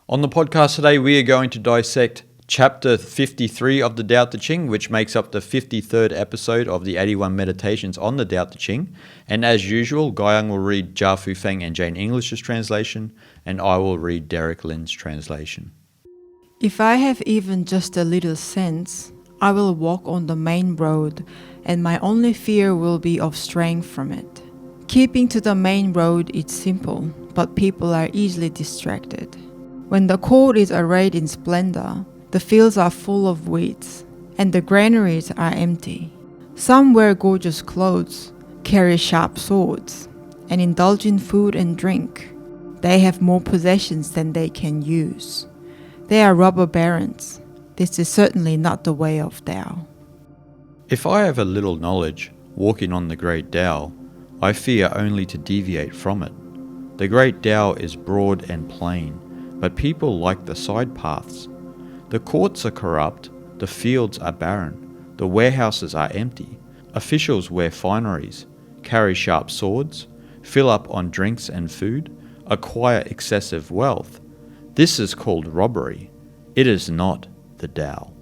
On the podcast today, we are going to dissect chapter 53 of the Tao Te Ching, which makes up the 53rd episode of the 81 meditations on the Tao Te Ching. And as usual, Guyang will read Jia Fu Feng and Jane English's translation, and I will read Derek Lin's translation. If I have even just a little sense, I will walk on the main road, and my only fear will be of straying from it. Keeping to the main road is simple, but people are easily distracted. When the court is arrayed in splendor, the fields are full of weeds, and the granaries are empty. Some wear gorgeous clothes, carry sharp swords, and indulge in food and drink. They have more possessions than they can use. They are robber barons. This is certainly not the way of Tao. If I have a little knowledge, walking on the great Tao, I fear only to deviate from it. The great Tao is broad and plain, but people like the side paths. The courts are corrupt, the fields are barren, the warehouses are empty. Officials wear fineries, carry sharp swords, fill up on drinks and food, acquire excessive wealth. This is called robbery. It is not the Tao.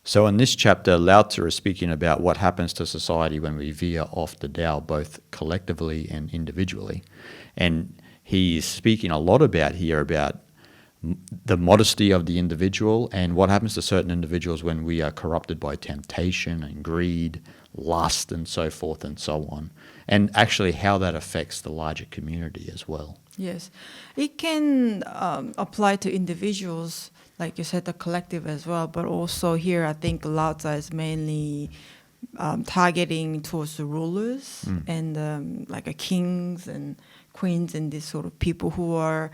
So in this chapter, Lao Tzu is speaking about what happens to society when we veer off the Tao, both collectively and individually. And he's speaking a lot about the modesty of the individual and what happens to certain individuals when we are corrupted by temptation and greed, lust and so forth and so on, and actually how that affects the larger community as well. Yes, it can apply to individuals, like you said, the collective as well, but also here I think Lao Tzu is mainly targeting towards the rulers and like kings and queens and these sort of people who are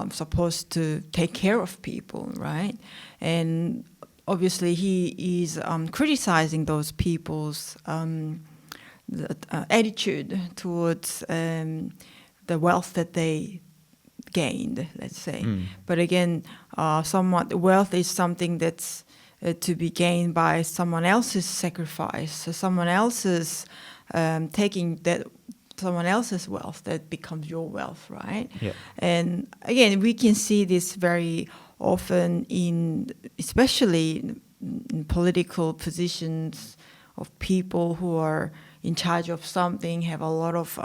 supposed to take care of people, right? And obviously he is criticizing those people's attitude towards the wealth that they gained, let's say. But again, somewhat wealth is something that's to be gained by someone else's sacrifice, so someone else's taking that someone else's wealth that becomes your wealth, right? Yeah. And again, we can see this very often especially in political positions of people who are in charge of something, have a lot of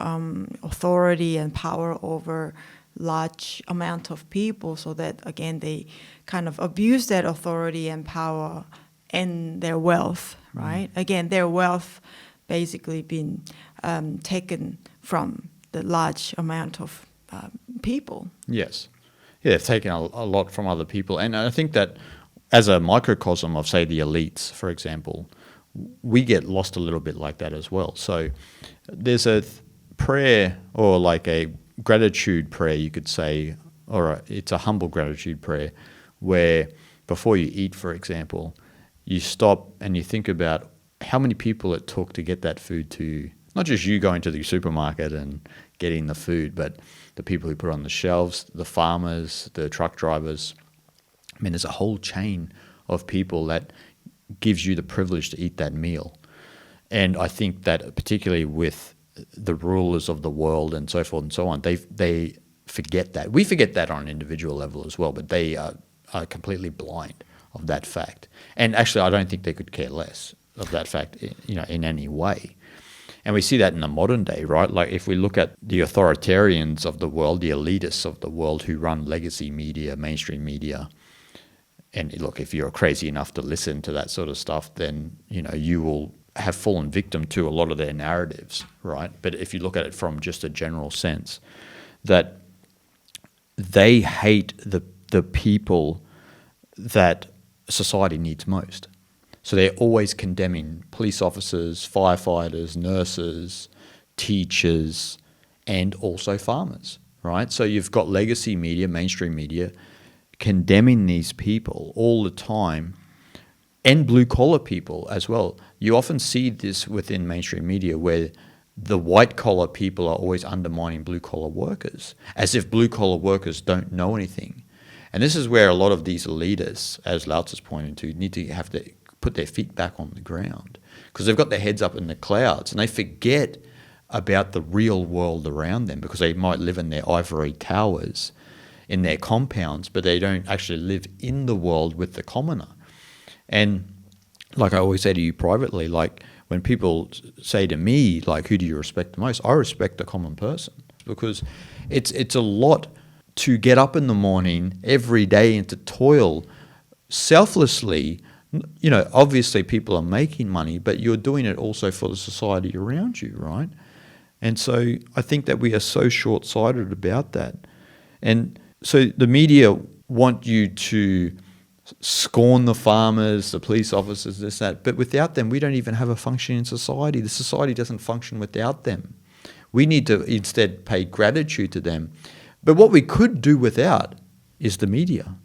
authority and power over large amount of people, so that again they kind of abuse that authority and power and their wealth, right? Again, their wealth basically been taken from the large amount of people. Yes. Yeah, they've taken a lot from other people. And I think that as a microcosm of, say, the elites, for example, we get lost a little bit like that as well. So there's a prayer or like a gratitude prayer, you could say, or it's a humble gratitude prayer where before you eat, for example, you stop and you think about how many people it took to get that food to, not just you going to the supermarket and getting the food, but the people who put it on the shelves, the farmers, the truck drivers. I mean, there's a whole chain of people that gives you the privilege to eat that meal. And I think that particularly with the rulers of the world and so forth and so on, they forget that. We forget that on an individual level as well, but they are completely blind of that fact. And actually, I don't think they could care less of that fact, in any way. And we see that in the modern day, right? Like if we look at the authoritarians of the world, the elitists of the world who run legacy media, mainstream media, and look, if you're crazy enough to listen to that sort of stuff, then, you will have fallen victim to a lot of their narratives, right? But if you look at it from just a general sense, that they hate the people that society needs most. So they're always condemning police officers, firefighters, nurses, teachers, and also farmers, right? So you've got legacy media, mainstream media, condemning these people all the time, and blue-collar people as well. You often see this within mainstream media where the white-collar people are always undermining blue-collar workers, as if blue-collar workers don't know anything. And this is where a lot of these elitists, as Lao Tzu's pointing to, need to have to put their feet back on the ground because they've got their heads up in the clouds and they forget about the real world around them because they might live in their ivory towers in their compounds, but they don't actually live in the world with the commoner. And like I always say to you privately, like when people say to me, like, who do you respect the most? I respect the common person, because it's a lot to get up in the morning every day and to toil selflessly. You know, obviously people are making money, but you're doing it also for the society around you, right? And so I think that we are so short-sighted about that. And so the media want you to scorn the farmers, the police officers, this, that. But without them, we don't even have a functioning society. The society doesn't function without them. We need to instead pay gratitude to them. But what we could do without is the media.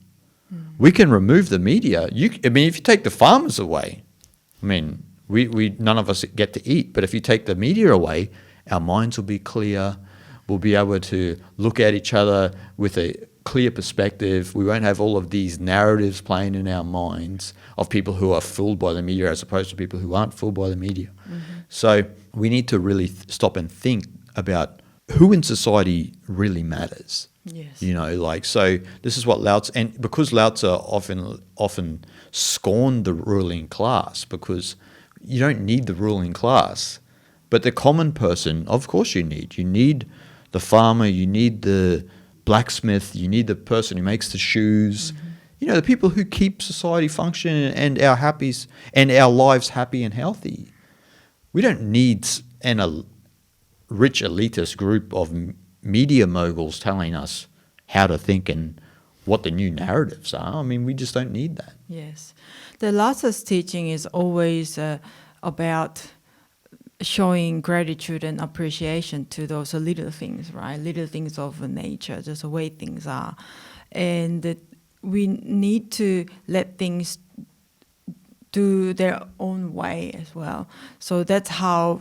We can remove the media. I mean, if you take the farmers away, I mean, we none of us get to eat. But if you take the media away, our minds will be clear. We'll be able to look at each other with a clear perspective. We won't have all of these narratives playing in our minds of people who are fooled by the media as opposed to people who aren't fooled by the media. So we need to really stop and think about who in society really matters. Yes. You know, like, so this is what Lao Tzu, and because Lao Tzu often scorned the ruling class, because you don't need the ruling class, but the common person, of course you need. You need the farmer, you need the blacksmith, you need the person who makes the shoes, you know, the people who keep society functioning and our lives happy and healthy. We don't need a rich elitist group of media moguls telling us how to think and what the new narratives are. I mean, we just don't need that. Yes. The Lao Tzu's teaching is always about showing gratitude and appreciation to those little things, right? Little things of nature, just the way things are. And that we need to let things do their own way as well. So that's how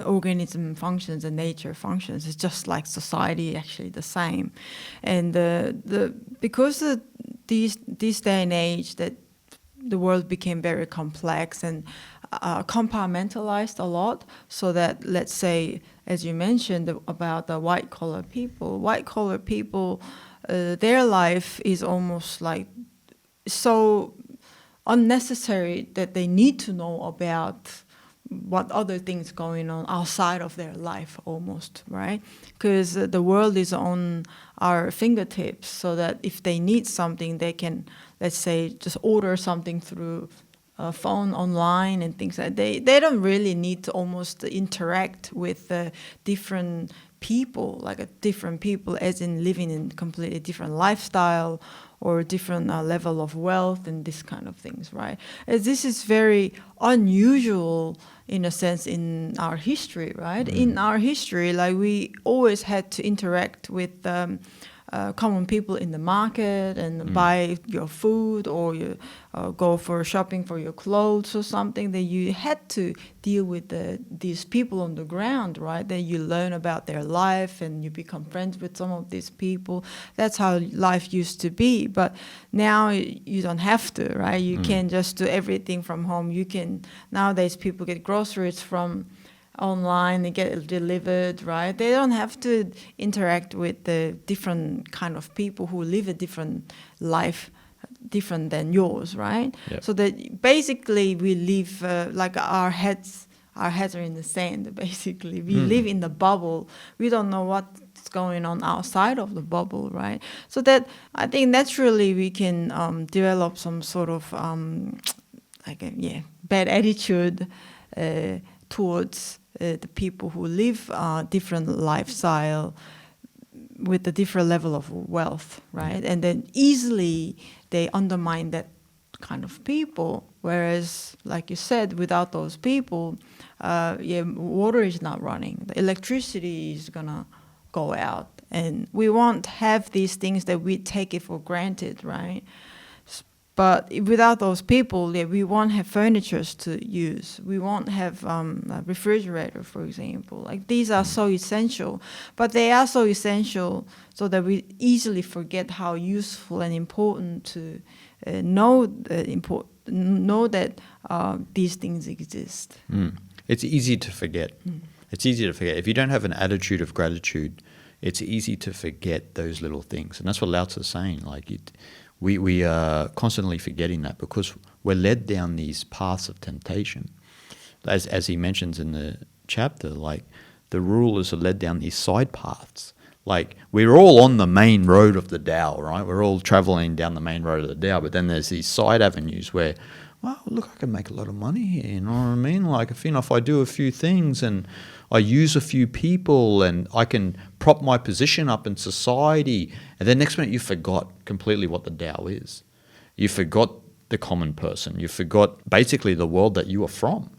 organism functions and nature functions. It's just like society, actually the same. And because of this day and age that the world became very complex and compartmentalized a lot, so that, let's say, as you mentioned about the white-collar people, their life is almost like so unnecessary that they need to know about what other things going on outside of their life almost, right? Because the world is on our fingertips, so that if they need something, they can, let's say, just order something through a phone online and things like that. They don't really need to almost interact with different people, different people as in living in completely different lifestyle or different level of wealth and this kind of things, right? As this is very unusual in a sense in our history, right? In our history, like, we always had to interact with common people in the market and buy your food, or you go for shopping for your clothes or something, that you had to deal with these people on the ground, right? Then you learn about their life and you become friends with some of these people. That's how life used to be. But now you don't have to, right? You can just do everything from home. Nowadays people get groceries from online, they get it delivered, right? They don't have to interact with the different kind of people who live a different life, different than yours, right? Yep. So that basically we live like our heads are in the sand, basically. We live in the bubble. We don't know what's going on outside of the bubble, right? So that I think naturally we can develop some sort of bad attitude towards the people who live different lifestyle with a different level of wealth, right? And then easily they undermine that kind of people. Whereas, like you said, without those people, water is not running. The electricity is gonna go out, and we won't have these things that we take it for granted, right? But without those people, we won't have furniture to use. We won't have a refrigerator, for example. Like, these are so essential, but they are so essential so that we easily forget how useful and important to know that these things exist. It's easy to forget. It's easy to forget. If you don't have an attitude of gratitude, it's easy to forget those little things. And that's what Lao Tzu is saying. Like we are constantly forgetting that because we're led down these paths of temptation. As he mentions in the chapter, like the rulers are led down these side paths. Like we're all on the main road of the Tao, right? We're all traveling down the main road of the Tao, but then there's these side avenues where, well, look, I can make a lot of money here, you know what I mean? Like if I do a few things and I use a few people and I can prop my position up in society, and then next minute you forgot completely what the Tao is. You forgot the common person. You forgot basically the world that you are from.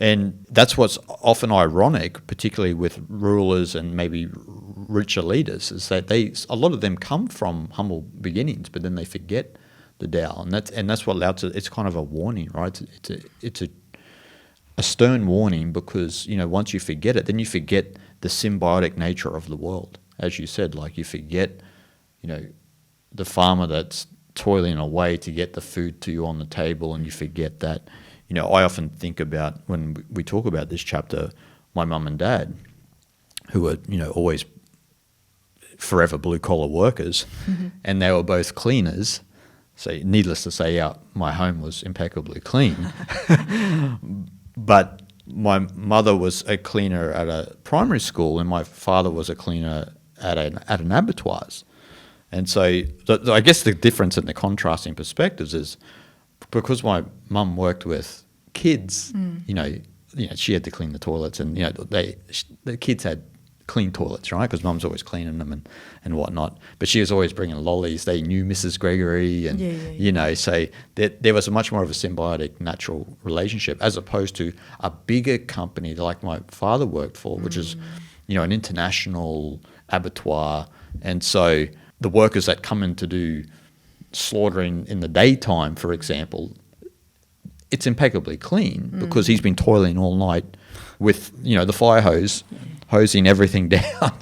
And that's what's often ironic, particularly with rulers and maybe richer leaders, is that a lot of them come from humble beginnings, but then they forget the Tao, and that's what Lao Tzu. It's kind of a warning, right? It's a stern warning because once you forget it, then you forget the symbiotic nature of the world, as you said. Like you forget, the farmer that's toiling away to get the food to you on the table, and you forget that. I often think about when we talk about this chapter, my mum and dad, who were, always forever blue-collar workers, and they were both cleaners. So needless to say, my home was impeccably clean. But my mother was a cleaner at a primary school, and my father was a cleaner at an abattoirs. And so I guess the difference in the contrasting perspectives is, because my mum worked with kids, she had to clean the toilets, and the kids had clean toilets, right? Because mum's always cleaning them and whatnot. But she was always bringing lollies. They knew Mrs. Gregory, and so there was a much more of a symbiotic, natural relationship, as opposed to a bigger company like my father worked for, which is, an international abattoir, and so the workers that come in to do slaughtering in the daytime, for example, it's impeccably clean because he's been toiling all night with the fire hose, hosing everything down.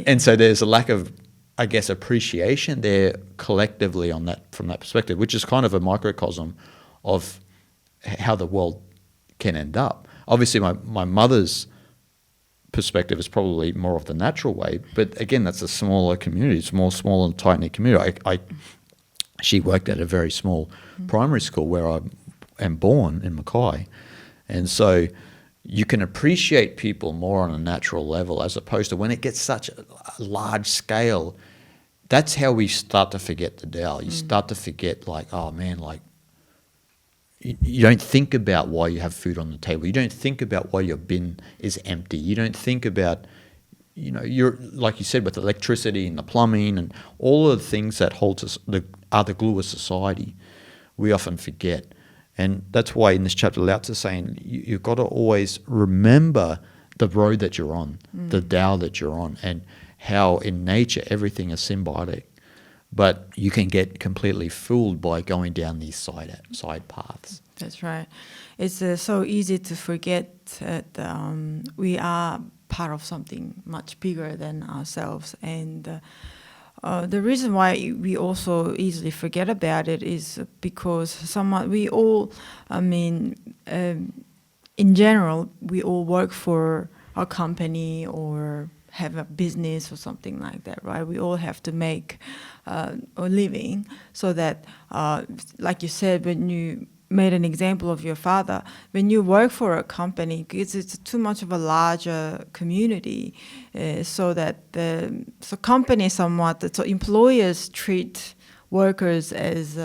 And so there's a lack of, I guess, appreciation there collectively from that perspective, which is kind of a microcosm of how the world can end up. Obviously, my mother's perspective is probably more of the natural way, but again, that's a smaller community. It's more small and tight-knit community. She worked at a very small primary school where I am born in Mackay, and so you can appreciate people more on a natural level, as opposed to when it gets such a large scale. That's how we start to forget the Tao. You start to forget, like, oh man, like you don't think about why you have food on the table. You don't think about why your bin is empty. You don't think about, you're, like you said, with electricity and the plumbing and all of the things that hold us, are the glue of society, we often forget. And that's why in this chapter, Lao Tzu is saying you've got to always remember the road that you're on, the Tao that you're on, and how in nature everything is symbiotic. But you can get completely fooled by going down these side paths. That's right. It's so easy to forget that we are part of something much bigger than ourselves. And the reason why we also easily forget about it is because in general, we all work for a company or have a business or something like that, right? We all have to make a living, so that, like you said, when you made an example of your father, when you work for a company, it's too much of a larger community, so that the company somewhat, so employers treat workers as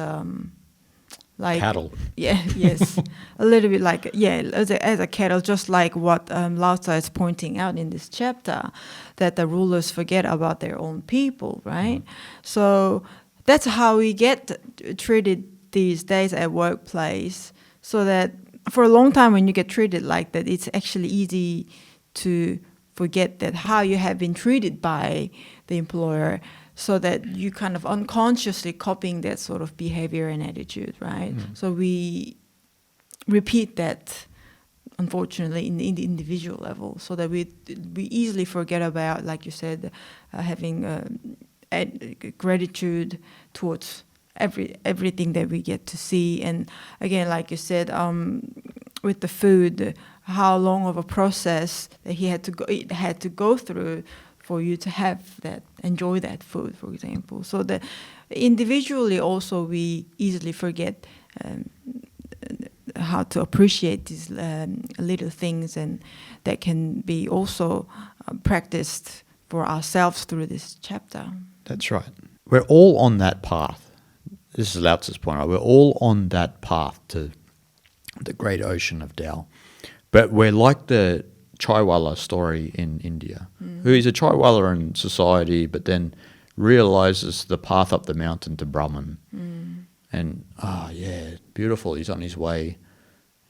like cattle. Yeah, yes, a little bit like, as a cattle, just like what Lao Tzu is pointing out in this chapter, that the rulers forget about their own people, right? So that's how we get treated these days at workplace, so that for a long time when you get treated like that, it's actually easy to forget that how you have been treated by the employer, so that you kind of unconsciously copying that sort of behavior and attitude, right? So we repeat that, unfortunately, in the individual level, so that we easily forget about, like you said, having gratitude towards everything that we get to see. And again, like you said, with the food, how long of a process that it had to go through for you to have that, enjoy that food, for example. So that individually also we easily forget how to appreciate these little things, and that can be also practiced for ourselves through this chapter. That's right. We're all on that path. This is Lao Tzu's point, right? We're all on that path to the great ocean of Tao. But we're like the chaiwala story in India, who is a chaiwala in society, but then realizes the path up the mountain to Brahman. And, beautiful, he's on his way.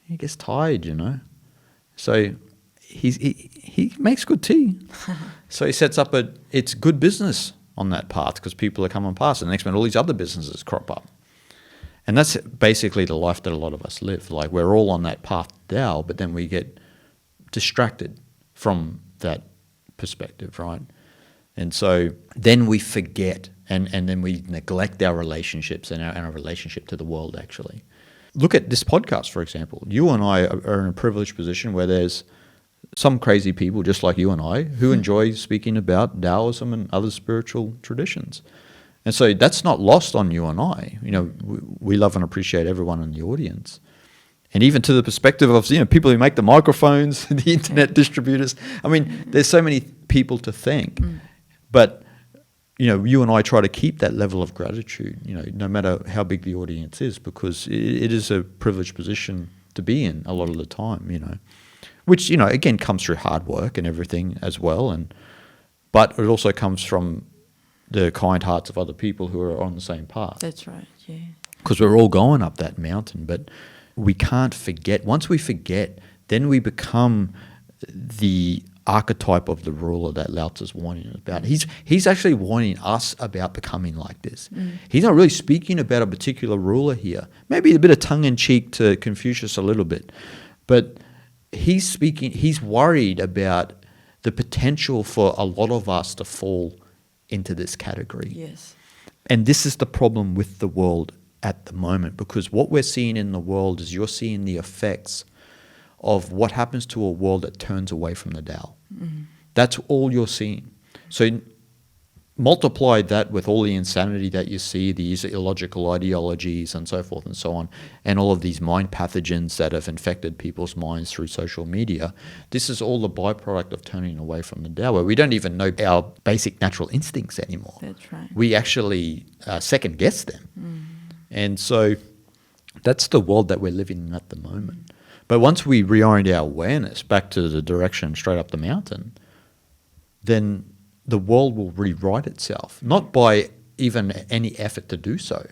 He gets tired, So he makes good tea. So he sets up it's good business on that path because people are coming past. And the next minute, all these other businesses crop up. And that's basically the life that a lot of us live. Like, we're all on that path to Tao, but then we get distracted from that perspective, right? And so then we forget and then we neglect our relationships and our relationship to the world, actually. Look at this podcast, for example. You and I are in a privileged position where there's some crazy people just like you and I who enjoy speaking about Taoism and other spiritual traditions. And so that's not lost on you and I. We love and appreciate everyone in the audience. And even to the perspective of people who make the microphones, the internet distributors. I mean, there's so many people to thank. But, you and I try to keep that level of gratitude, no matter how big the audience is, because it is a privileged position to be in a lot of the time, which, again, comes through hard work and everything as well. But it also comes from the kind hearts of other people who are on the same path. That's right, yeah. Because we're all going up that mountain, but we can't forget. Once we forget, then we become the archetype of the ruler that Lao Tzu's warning us about. He's actually warning us about becoming like this. He's not really speaking about a particular ruler here. Maybe a bit of tongue-in-cheek to Confucius a little bit. But he's worried about the potential for a lot of us to fall into this category. Yes. And this is the problem with the world at the moment, because what we're seeing in the world is you're seeing the effects of what happens to a world that turns away from the Tao. That's all you're seeing. So multiply that with all the insanity that you see, these illogical ideologies and so forth and so on, and all of these mind pathogens that have infected people's minds through social media. This is all the byproduct of turning away from the Tao, where we don't even know our basic natural instincts anymore. That's right. We actually second guess them. And so that's the world that we're living in at the moment. But once we reorient our awareness back to the direction straight up the mountain, then the world will rewrite itself, not by even any effort to do so,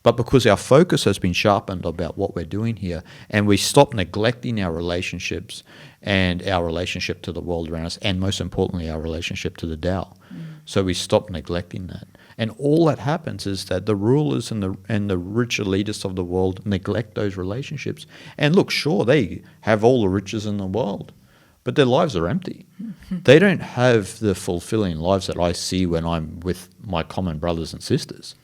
but because our focus has been sharpened about what we're doing here, and we stop neglecting our relationships and our relationship to the world around us, and most importantly, our relationship to the Tao. So we stop neglecting that. And all that happens is that the rulers and the rich elitists of the world neglect those relationships. And look, sure, they have all the riches in the world, but their lives are empty. They don't have the fulfilling lives that I see when I'm with my common brothers and sisters.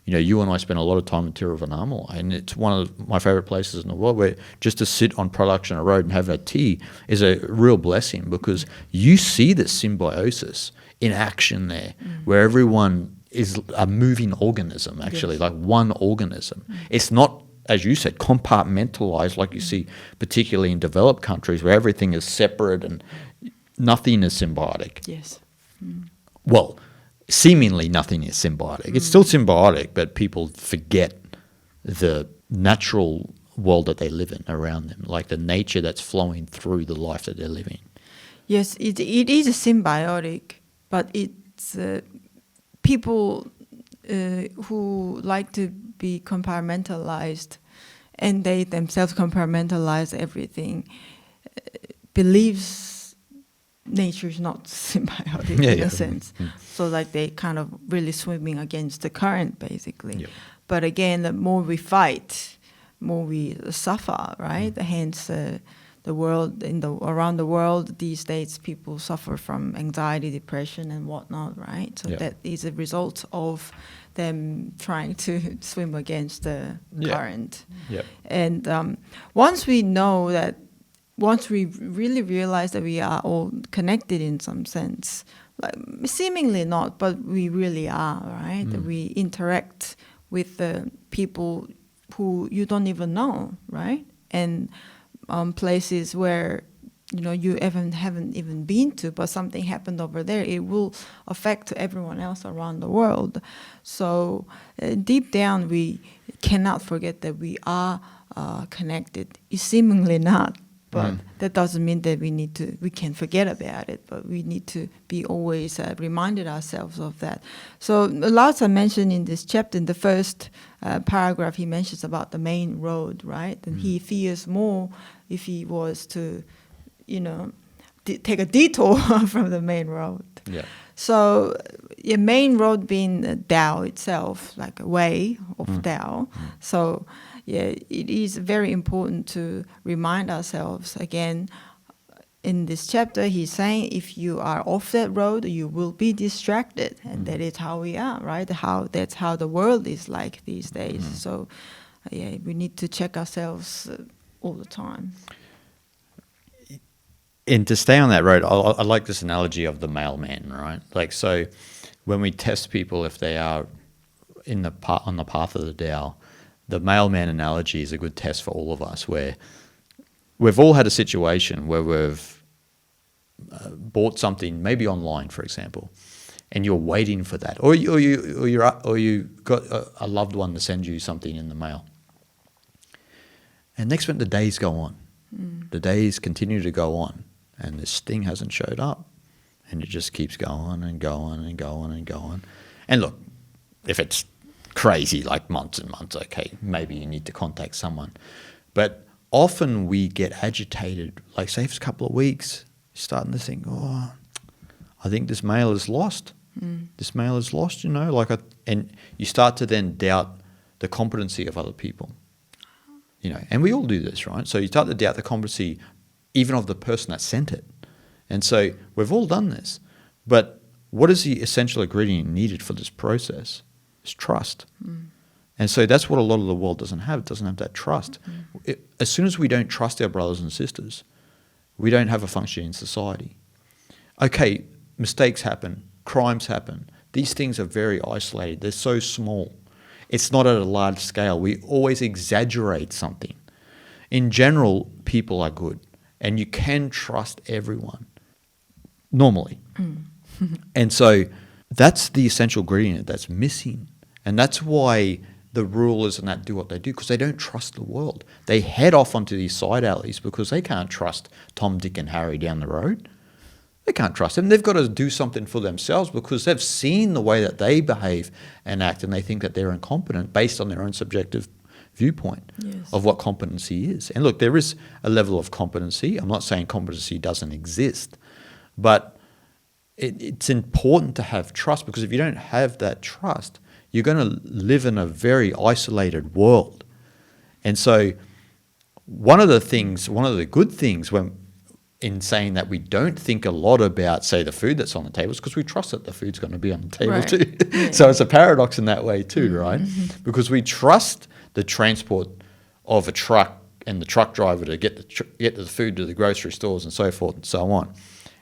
You and I spend a lot of time in Tiruvannamalai, and it's one of my favorite places in the world, where just to sit on Production Road and have a tea is a real blessing, because you see the symbiosis in action there, where everyone is a moving organism, actually, like one organism. It's not, as you said, compartmentalized like you see particularly in developed countries, where everything is separate and nothing is symbiotic. Yes. Well, seemingly nothing is symbiotic. It's still symbiotic, but people forget the natural world that they live in around them, like the nature that's flowing through the life that they're living. Yes, it is symbiotic, but it's people who like to be compartmentalized, and they themselves compartmentalize everything, believes nature is not symbiotic in a sense. So like they kind of really swimming against the current, basically. But again, the more we fight, more we suffer, right? Hence, the world around the world these days, people suffer from anxiety, depression, and whatnot, right? So that is a result of them trying to swim against the current. And once we know that, once we really realize that we are all connected in some sense, like seemingly not, but we really are, right? We interact with the people who you don't even know, right? And places where you haven't even been to, but something happened over there, it will affect everyone else around the world. So deep down, we cannot forget that we are connected. It's seemingly not, but that doesn't mean that we can forget about it, but we need to be always reminded ourselves of that. So Lao Tzu mentioned in this chapter, in the first paragraph, he mentions about the main road, right? And he fears more if he was to take a detour from the main road. Yeah. So main road being the Tao itself, like a way of Tao. So it is very important to remind ourselves again. In this chapter, he's saying if you are off that road, you will be distracted, and that is how we are, right? That's how the world is like these days. So we need to check ourselves all the time. And to stay on that road, I like this analogy of the mailman, right? Like, so when we test people if they are on the path of the Tao, the mailman analogy is a good test for all of us, where we've all had a situation where we've bought something, maybe online, for example, and you're waiting for that, or you got a loved one to send you something in the mail, and next minute the days go on, the days continue to go on. And this thing hasn't showed up. And it just keeps going and going and going and going. And look, if it's crazy, like months and months, okay, maybe you need to contact someone. But often we get agitated, like say for a couple of weeks, starting to think, oh, I think this mail is lost. This mail is lost, and you start to then doubt the competency of other people. And we all do this, right? So you start to doubt the competency even of the person that sent it. And so we've all done this. But what is the essential ingredient needed for this process? It's trust. And so that's what a lot of the world doesn't have. It doesn't have that trust. As soon as we don't trust our brothers and sisters, we don't have a functioning society. Okay, mistakes happen, crimes happen. These things are very isolated. They're so small. It's not at a large scale. We always exaggerate something. In general, people are good. And you can trust everyone, normally. And so that's the essential ingredient that's missing. And that's why the rulers and that do what they do, because they don't trust the world. They head off onto these side alleys because they can't trust Tom, Dick and Harry down the road. They can't trust them. They've got to do something for themselves because they've seen the way that they behave and act, and they think that they're incompetent based on their own subjective viewpoint of what competency is. And look, there is a level of competency. I'm not saying competency doesn't exist, but it's important to have trust, because if you don't have that trust, you're going to live in a very isolated world. And so one of the good things in saying that we don't think a lot about, say, the food that's on the table, is because we trust that the food's going to be on the table too. So it's a paradox in that way too, right? Because we trust the transport of a truck and the truck driver to get the food to the grocery stores and so forth and so on.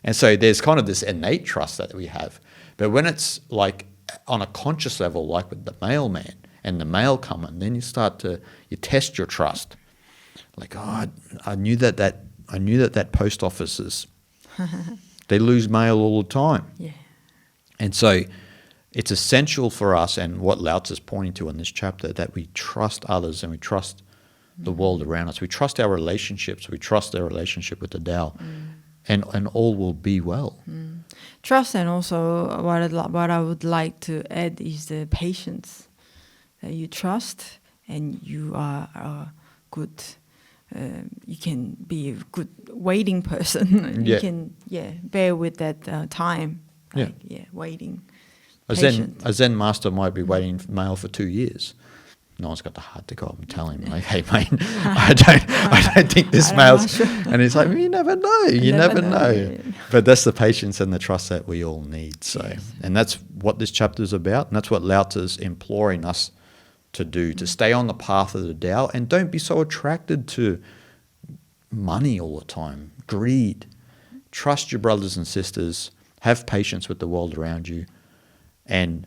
And so there's kind of this innate trust that we have. But when it's like on a conscious level, like with the mailman and the mail coming, then you test your trust. Like, oh, I knew that post offices, they lose mail all the time. Yeah. And so it's essential for us, and what Lao Tzu is pointing to in this chapter, that we trust others and we trust the world around us. We trust our relationships. We trust our relationship with the Tao, and all will be well. Trust, and also what I would like to add is the patience. That you trust, and you are a good. You can be a good waiting person. You can bear with that time. Waiting. A Zen master might be waiting for mail for 2 years. No one's got the heart to go up and tell him, like, hey, mate, I don't think this mail's... Sure. And he's like, you never know. You never know. But that's the patience and the trust that we all need. So, and that's what this chapter is about. And that's what Lao Tzu's imploring us to do, to stay on the path of the Tao, and don't be so attracted to money all the time, greed. Trust your brothers and sisters, Have patience with the world around you, and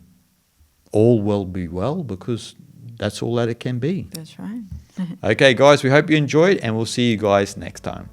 all will be well, because that's all that it can be. That's right. Okay, guys, we hope you enjoyed, and we'll see you guys next time.